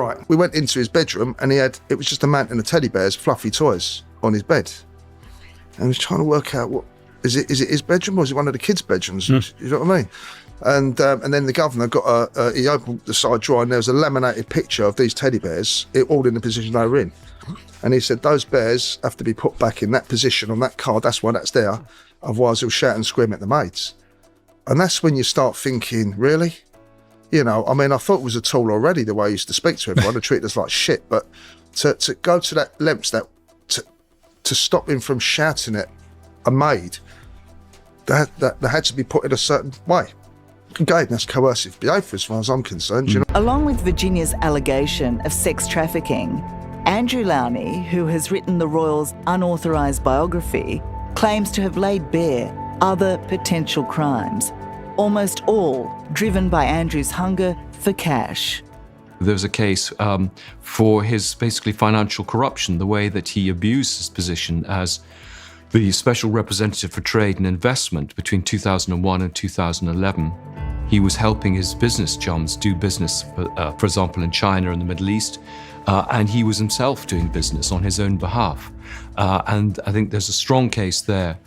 Right, we went into his bedroom and it was just a mountain of teddy bears, fluffy toys on his bed. And I was trying to work out, what is it his bedroom or is it one of the kids' bedrooms? You know what I mean? And then the governor got he opened the side drawer and there was a laminated picture of these teddy bears, all in the position they were in. And he said, those bears have to be put back in that position on that card, that's why that's there, otherwise he'll shout and scream at the maids. And that's when you start thinking, really? You know, I mean, I thought it was a tool already, the way I used to speak to everyone, and treat us like shit, but to go to that lengths, to stop him from shouting at a maid, that had to be put in a certain way. Again, that's coercive behaviour as far as I'm concerned. You know? Along with Virginia's allegation of sex trafficking, Andrew Lowney, who has written the Royals' unauthorised biography, claims to have laid bare other potential crimes, almost all driven by Andrew's hunger for cash. There was a case for his basically financial corruption, the way that he abused his position as the Special Representative for Trade and Investment between 2001 and 2011. He was helping his business chums do business, for example, in China and the Middle East, and he was himself doing business on his own behalf. And I think there's a strong case there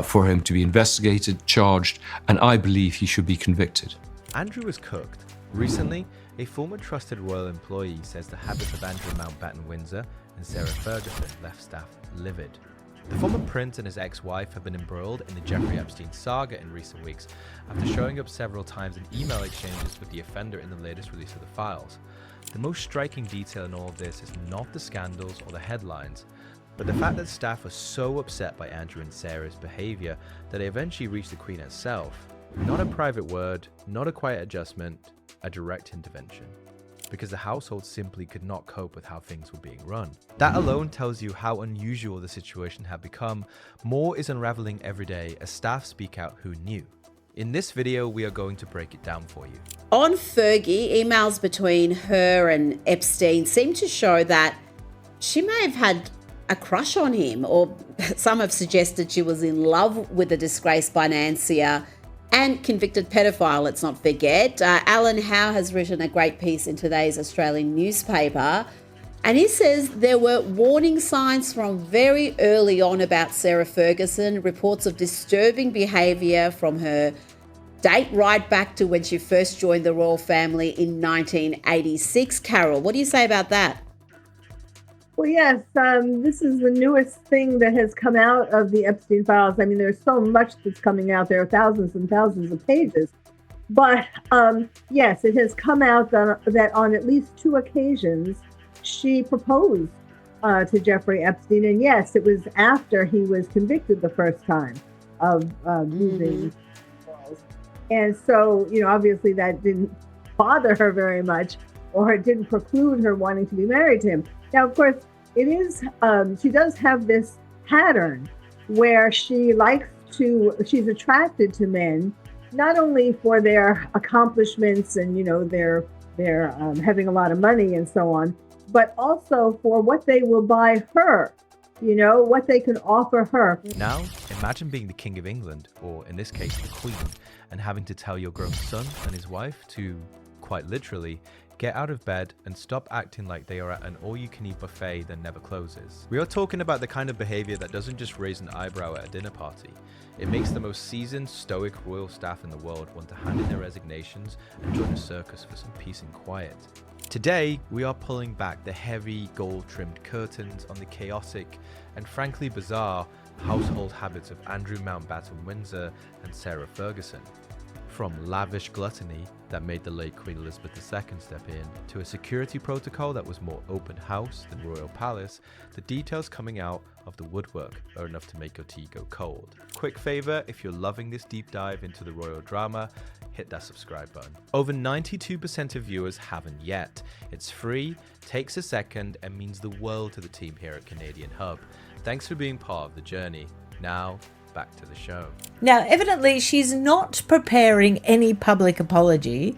for him to be investigated, charged, and I believe he should be convicted. Andrew was cooked. Recently, a former trusted royal employee says the habits of Andrew Mountbatten-Windsor and Sarah Ferguson left staff livid. The former prince and his ex-wife have been embroiled in the Jeffrey Epstein saga in recent weeks after showing up several times in email exchanges with the offender in the latest release of the files. The most striking detail in all of this is not the scandals or the headlines, but the fact that staff were so upset by Andrew and Sarah's behaviour that they eventually reached the Queen herself. Not a private word, not a quiet adjustment, a direct intervention. Because the household simply could not cope with how things were being run. That alone tells you how unusual the situation had become. More is unraveling every day as staff speak out who knew. In this video, we are going to break it down for you. On Fergie, emails between her and Epstein seem to show that she may have had a crush on him, or some have suggested she was in love with the disgraced financier and convicted pedophile, let's not forget. Alan Howe has written a great piece in today's Australian newspaper, and he says there were warning signs from very early on about Sarah Ferguson, reports of disturbing behaviour from her date right back to when she first joined the royal family in 1986. Carol, what do you say about that? Well, yes, this is the newest thing that has come out of the Epstein files. I mean, there's so much that's coming out. There are thousands and thousands of pages. But yes, it has come out that on at least 2 occasions, she proposed to Jeffrey Epstein. And yes, it was after he was convicted the first time of using girls. And so, you know, obviously that didn't bother her very much, or it didn't preclude her wanting to be married to him. Now, of course, it is, she does have this pattern where she's attracted to men, not only for their accomplishments and, you know, their having a lot of money and so on, but also for what they will buy her, you know, what they can offer her. Now, imagine being the King of England, or in this case, the Queen, and having to tell your grown son and his wife to, quite literally, get out of bed and stop acting like they are at an all-you-can-eat buffet that never closes. We are talking about the kind of behavior that doesn't just raise an eyebrow at a dinner party. It makes the most seasoned, stoic royal staff in the world want to hand in their resignations and join a circus for some peace and quiet. Today, we are pulling back the heavy, gold-trimmed curtains on the chaotic and frankly bizarre household habits of Andrew Mountbatten-Windsor and Sarah Ferguson. From lavish gluttony that made the late Queen Elizabeth II step in, to a security protocol that was more open house than royal palace, the details coming out of the woodwork are enough to make your tea go cold. Quick favour, if you're loving this deep dive into the royal drama, hit that subscribe button. Over 92% of viewers haven't yet. It's free, takes a second, and means the world to the team here at Canadian Hub. Thanks for being part of the journey. Now, back to the show. Now, evidently, she's not preparing any public apology.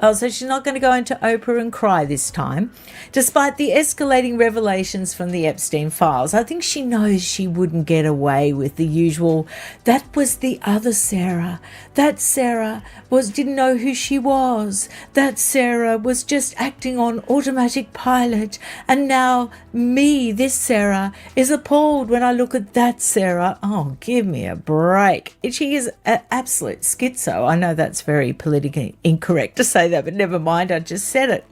Oh, so she's not going to go into Oprah and cry this time. Despite the escalating revelations from the Epstein files, I think she knows she wouldn't get away with the usual, that was the other Sarah. That Sarah didn't know who she was. That Sarah was just acting on automatic pilot. And now me, this Sarah, is appalled when I look at that Sarah. Oh, give me a break. She is an absolute schizo. I know that's very politically incorrect to say that, but never mind, I just said it.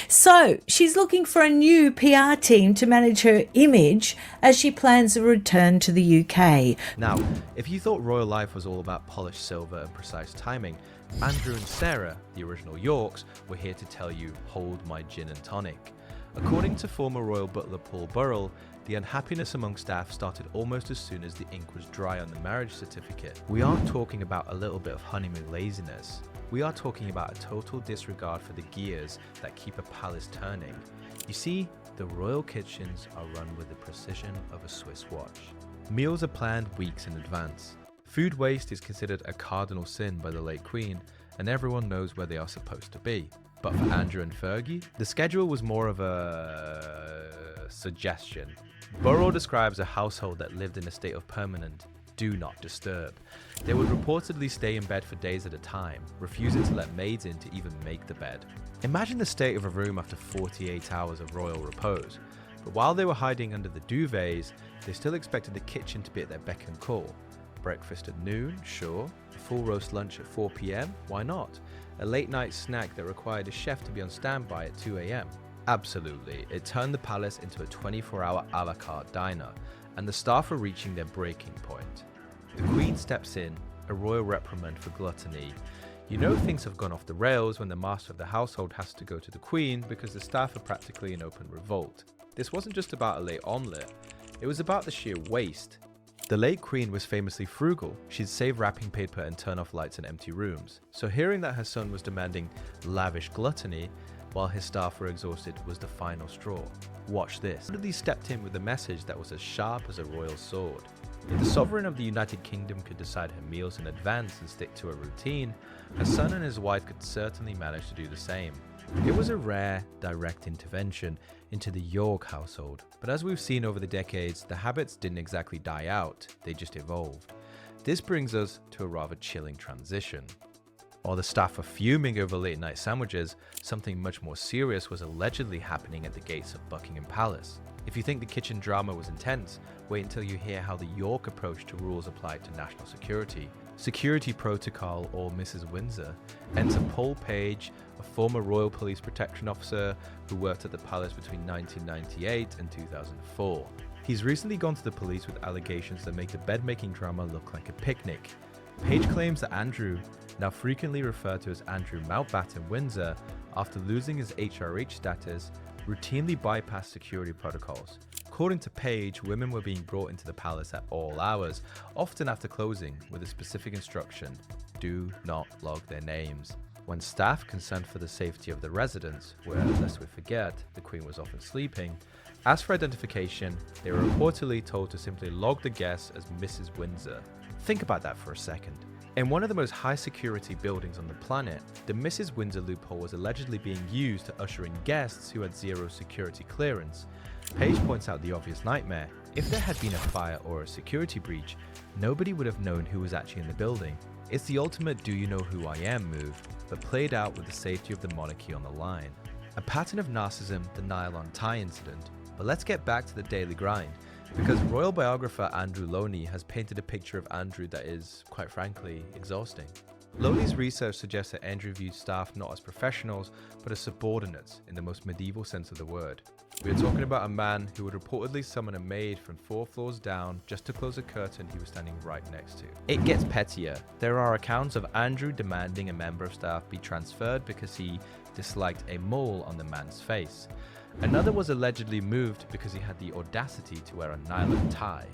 So she's looking for a new PR team to manage her image as she plans a return to the UK. Now, if you thought royal life was all about polished silver and precise timing, Andrew and Sarah, the original Yorks, were here to tell you, hold my gin and tonic. According to former royal butler Paul Burrell, the unhappiness among staff started almost as soon as the ink was dry on the marriage certificate. We aren't talking about a little bit of honeymoon laziness. We are talking about a total disregard for the gears that keep a palace turning. You see, the royal kitchens are run with the precision of a Swiss watch. Meals are planned weeks in advance. Food waste is considered a cardinal sin by the late Queen, and everyone knows where they are supposed to be. But for Andrew and Fergie, the schedule was more of a suggestion. Burrell describes a household that lived in a state of permanent do not disturb. They would reportedly stay in bed for days at a time, refusing to let maids in to even make the bed. Imagine the state of a room after 48 hours of royal repose. But while they were hiding under the duvets, they still expected the kitchen to be at their beck and call. Breakfast at noon, sure. A full roast lunch at 4 p.m, why not? A late night snack that required a chef to be on standby at 2 a.m. Absolutely, it turned the palace into a 24-hour a la carte diner, and the staff were reaching their breaking point. The Queen steps in, a royal reprimand for gluttony. You know things have gone off the rails when the master of the household has to go to the Queen because the staff are practically in open revolt. This wasn't just about a late omelette, it was about the sheer waste. The late Queen was famously frugal. She'd save wrapping paper and turn off lights in empty rooms. So hearing that her son was demanding lavish gluttony while his staff were exhausted was the final straw. Watch this. Dudley stepped in with a message that was as sharp as a royal sword. If the sovereign of the United Kingdom could decide her meals in advance and stick to a routine, her son and his wife could certainly manage to do the same. It was a rare, direct intervention into the York household, but as we've seen over the decades, the habits didn't exactly die out, they just evolved. This brings us to a rather chilling transition. While the staff were fuming over late-night sandwiches, something much more serious was allegedly happening at the gates of Buckingham Palace. If you think the kitchen drama was intense, wait until you hear how the York approach to rules applied to national security. Security protocol, or Mrs. Windsor, enter Paul Page, a former Royal Police Protection Officer who worked at the palace between 1998 and 2004. He's recently gone to the police with allegations that make the bed-making drama look like a picnic. Page claims that Andrew, now frequently referred to as Andrew Mountbatten Windsor, after losing his HRH status, routinely bypassed security protocols. According to Page, women were being brought into the palace at all hours, often after closing, with a specific instruction: do not log their names. When staff concerned for the safety of the residents, where, lest we forget, the Queen was often sleeping, asked for identification, they were reportedly told to simply log the guests as Mrs. Windsor. Think about that for a second. In one of the most high security buildings on the planet, the Mrs. Windsor loophole was allegedly being used to usher in guests who had zero security clearance. Page points out the obvious nightmare. If there had been a fire or a security breach, nobody would have known who was actually in the building. It's the ultimate do you know who I am move, but played out with the safety of the monarchy on the line. A pattern of narcissism, the nylon tie incident. But let's get back to the daily grind, because royal biographer Andrew Loney has painted a picture of Andrew that is, quite frankly, exhausting. Loney's research suggests that Andrew viewed staff not as professionals, but as subordinates in the most medieval sense of the word. We are talking about a man who would reportedly summon a maid from 4 floors down just to close a curtain he was standing right next to. It gets pettier. There are accounts of Andrew demanding a member of staff be transferred because he disliked a mole on the man's face. Another was allegedly moved because he had the audacity to wear a nylon tie.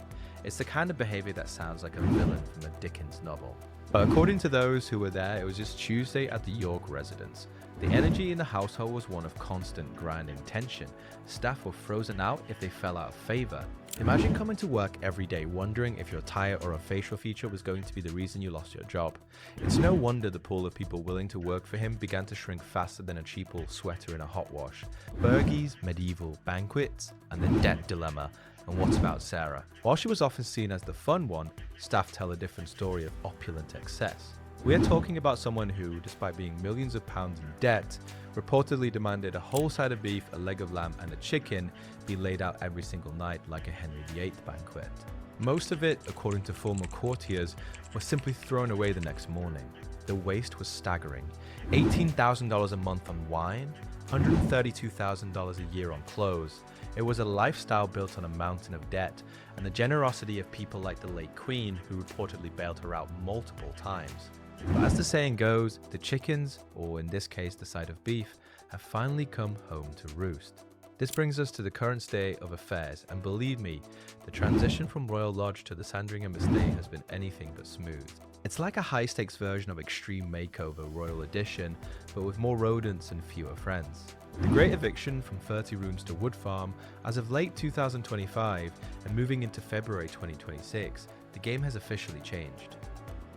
It's the kind of behavior that sounds like a villain from a Dickens novel. But according to those who were there, it was just Tuesday at the York residence. The energy in the household was one of constant grinding tension. Staff were frozen out if they fell out of favor. Imagine coming to work every day wondering if your tire or a facial feature was going to be the reason you lost your job. It's no wonder the pool of people willing to work for him began to shrink faster than a cheap old sweater in a hot wash. Fergie's medieval banquets and the debt dilemma. And what about Sarah? While she was often seen as the fun one, staff tell a different story of opulent excess. We are talking about someone who, despite being millions of pounds in debt, reportedly demanded a whole side of beef, a leg of lamb and a chicken be laid out every single night like a Henry VIII banquet. Most of it, according to former courtiers, was simply thrown away the next morning. The waste was staggering. $18,000 a month on wine, $132,000 a year on clothes. It was a lifestyle built on a mountain of debt and the generosity of people like the late Queen, who reportedly bailed her out multiple times. But as the saying goes, the chickens, or in this case the side of beef, have finally come home to roost. This brings us to the current state of affairs, and believe me, the transition from Royal Lodge to the Sandringham estate has been anything but smooth. It's like a high-stakes version of Extreme Makeover Royal Edition, but with more rodents and fewer friends. The Great Eviction from 30 Rooms to Wood Farm, as of late 2025 and moving into February 2026, the game has officially changed.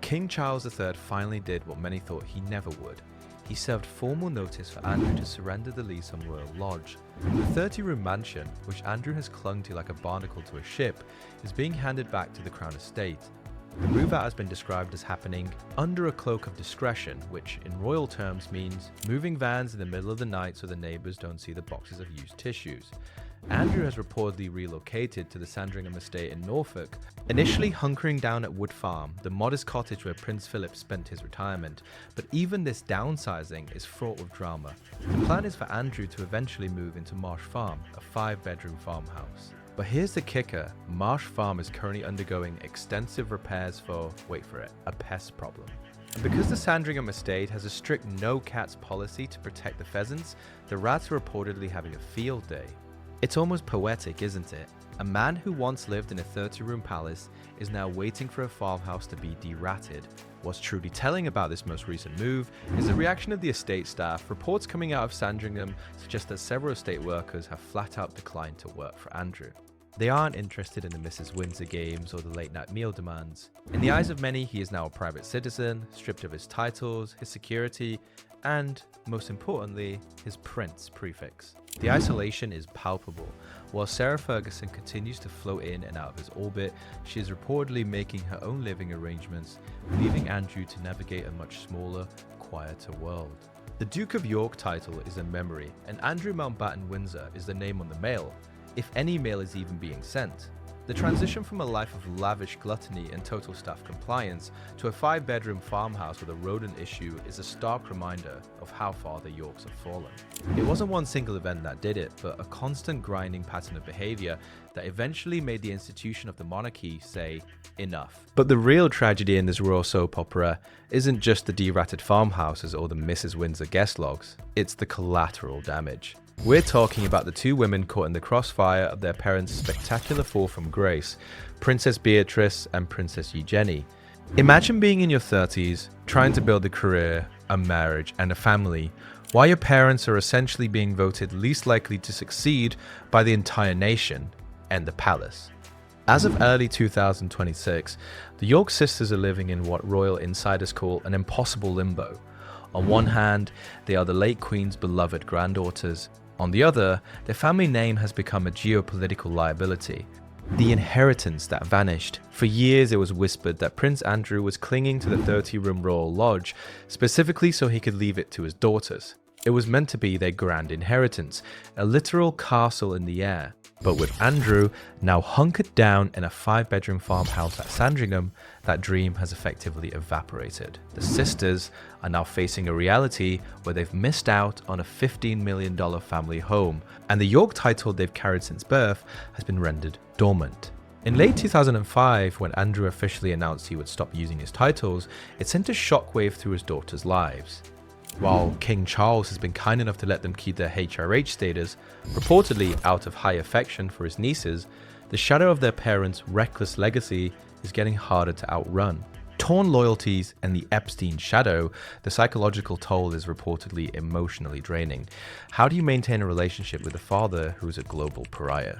King Charles III finally did what many thought he never would. He served formal notice for Andrew to surrender the lease on Royal Lodge. The 30-room mansion, which Andrew has clung to like a barnacle to a ship, is being handed back to the Crown Estate. The move-out has been described as happening under a cloak of discretion, which in royal terms means moving vans in the middle of the night so the neighbours don't see the boxes of used tissues. Andrew has reportedly relocated to the Sandringham estate in Norfolk, initially hunkering down at Wood Farm, the modest cottage where Prince Philip spent his retirement, but even this downsizing is fraught with drama. The plan is for Andrew to eventually move into Marsh Farm, a 5-bedroom farmhouse. But here's the kicker, Marsh Farm is currently undergoing extensive repairs for, wait for it, a pest problem. And because the Sandringham estate has a strict no cats policy to protect the pheasants, the rats are reportedly having a field day. It's almost poetic, isn't it? A man who once lived in a 30-room palace is now waiting for a farmhouse to be deratted. What's truly telling about this most recent move is the reaction of the estate staff. Reports coming out of Sandringham suggest that several estate workers have flat out declined to work for Andrew. They aren't interested in the Mrs. Windsor games or the late-night meal demands. In the eyes of many, he is now a private citizen, stripped of his titles, his security, and, most importantly, his prince prefix. The isolation is palpable. While Sarah Ferguson continues to float in and out of his orbit, she is reportedly making her own living arrangements, leaving Andrew to navigate a much smaller, quieter world. The Duke of York title is a memory, and Andrew Mountbatten Windsor is the name on the mail, if any mail is even being sent. The transition from a life of lavish gluttony and total staff compliance to a 5-bedroom farmhouse with a rodent issue is a stark reminder of how far the Yorks have fallen. It wasn't one single event that did it, but a constant grinding pattern of behaviour that eventually made the institution of the monarchy say, enough. But the real tragedy in this royal soap opera isn't just the deratted farmhouses or the Mrs. Windsor guest logs, it's the collateral damage. We're talking about the two women caught in the crossfire of their parents' spectacular fall from grace, Princess Beatrice and Princess Eugenie. Imagine being in your 30s, trying to build a career, a marriage, and a family, while your parents are essentially being voted least likely to succeed by the entire nation and the palace. As of early 2026, the York sisters are living in what royal insiders call an impossible limbo. On one hand, they are the late Queen's beloved granddaughters. On the other, their family name has become a geopolitical liability. The inheritance that vanished. For years it was whispered that Prince Andrew was clinging to the 30-room royal lodge, specifically so he could leave it to his daughters. It was meant to be their grand inheritance, a literal castle in the air. But with Andrew now hunkered down in a 5-bedroom farmhouse at Sandringham, that dream has effectively evaporated. The sisters are now facing a reality where they've missed out on a $15 million family home, and the York title they've carried since birth has been rendered dormant. In late 2005, when Andrew officially announced he would stop using his titles, it sent a shockwave through his daughters' lives. While King Charles has been kind enough to let them keep their HRH status, reportedly out of high affection for his nieces, the shadow of their parents' reckless legacy is getting harder to outrun. Torn loyalties and the Epstein shadow, the psychological toll is reportedly emotionally draining. How do you maintain a relationship with a father who is a global pariah?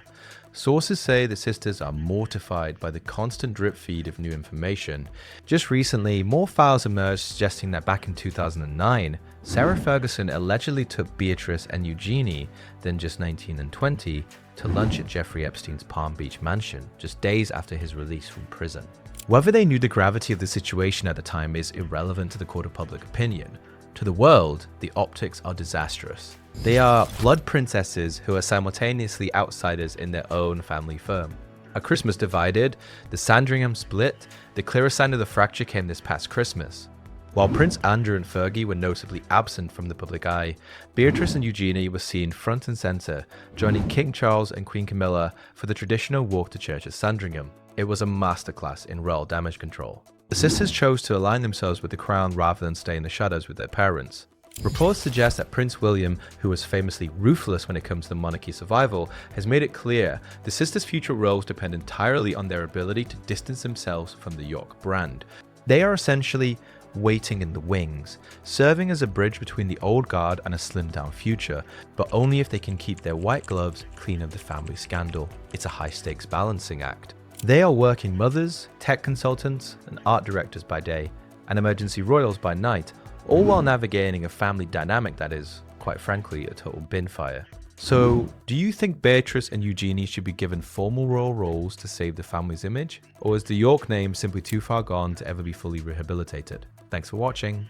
Sources say the sisters are mortified by the constant drip feed of new information. Just recently, more files emerged suggesting that back in 2009, Sarah Ferguson allegedly took Beatrice and Eugenie, then just 19 and 20, to lunch at Jeffrey Epstein's Palm Beach mansion, just days after his release from prison. Whether they knew the gravity of the situation at the time is irrelevant to the court of public opinion. To the world, the optics are disastrous. They are blood princesses who are simultaneously outsiders in their own family firm. A Christmas divided, the Sandringham split, the clearest sign of the fracture came this past Christmas. While Prince Andrew and Fergie were notably absent from the public eye, Beatrice and Eugenie were seen front and center, joining King Charles and Queen Camilla for the traditional walk to church at Sandringham. It was a masterclass in royal damage control. The sisters chose to align themselves with the crown rather than stay in the shadows with their parents. Reports suggest that Prince William, who was famously ruthless when it comes to monarchy survival, has made it clear the sisters' future roles depend entirely on their ability to distance themselves from the York brand. They are essentially waiting in the wings, serving as a bridge between the old guard and a slimmed down future, but only if they can keep their white gloves clean of the family scandal. It's a high stakes balancing act. They are working mothers, tech consultants, and art directors by day, and emergency royals by night, all while navigating a family dynamic that is, quite frankly, a total bin fire. So, do you think Beatrice and Eugenie should be given formal royal roles to save the family's image? Or is the York name simply too far gone to ever be fully rehabilitated? Thanks for watching.